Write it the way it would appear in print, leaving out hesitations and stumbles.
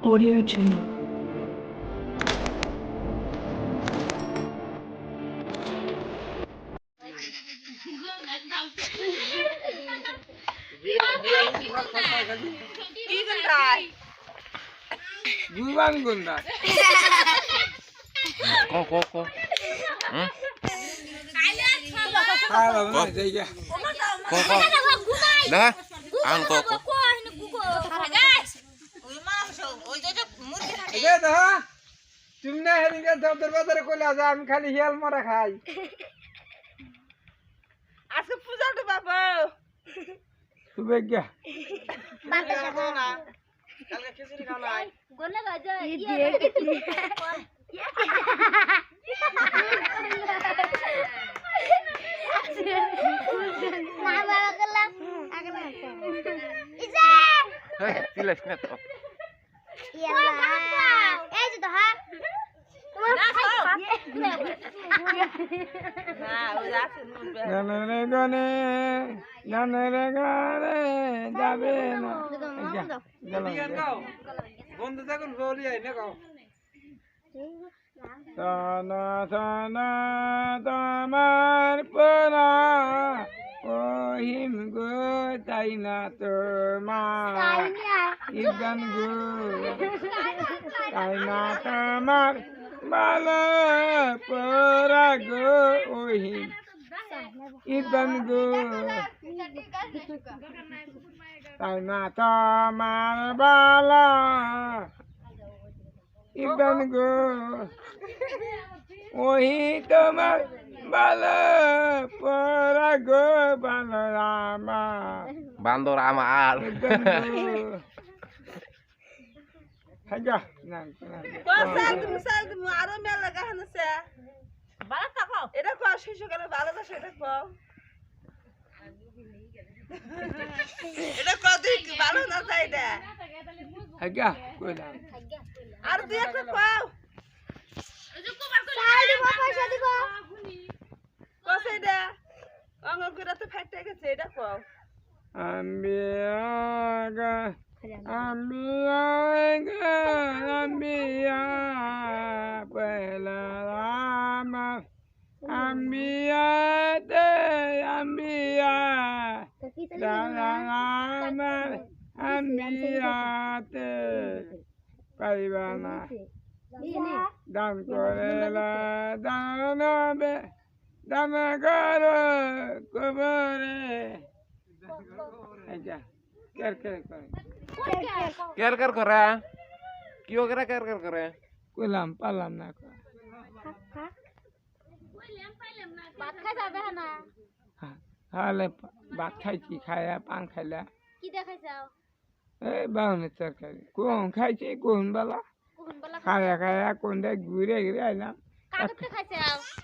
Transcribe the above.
Audio Jungle. Bukan gunda. Kok. Kalau mana saja. Kok. Dah. Kok. Ini dah. Cuma hari ini dah terbatas kolej am kali hial mara khai. আজকে পূজা তো বাবা Tu begah. কালকে খিচুড়ি খাও নাই গোলে বাজা না বাবা গেলাম আগলা ইজা Hei, silas na to. ইয়াল্লা এই যে তো হ্যাঁ তোমার না ওই যাচ্ছে নুন Ganere gane, ganere gane, jabe na. Jalan. বন্ধু থাকুন বলি আই না গাও সানা সানা তোমার পরা ওহিম গো তাই না তোমার ইগান গো তাই না তোমার ভালো পরা গো ওহিম ইগান গো তাই না তোমার ভালো ইগান গো ওই তোমার ভালো পরা গো ভালো রামা Bandor amal. হাজা না সাল তুমি আরো মেলা গাহান আছে ভালো থাকো এটা কো শিশু কেন ভালোবাসা এটা কো এটা কো তুই কি ভালো না চাই দে হাজা কইলাম আর তুই একটা কো সাইড বাবা সাথে গো কো সেই দে অঙ্গ করে তো ফাটে গেছে এটা কো আম্বিয়া আম্বিয়া পহলা রামা আম্বিয়া তে আম্বিয়া রামা আম্বিয়া তে পাইবানা দান করেলা দানবে দান কর কবরে আচ্ছা কের কের করে Ker kore. Kyo kira ker kore. কইলাম পারলাম না ভাত খাই যাবে না তাহলে ভাত খাইছি খাইয়া পান খাইলা কি দেখাইছাও এই বাউনের তরকারি কোন খাইছি কোন বেলা কোন বলা খাইয়া খাইয়া কোনটা ঘুরে ঘুরে আইলাম কাটতে খাইছাও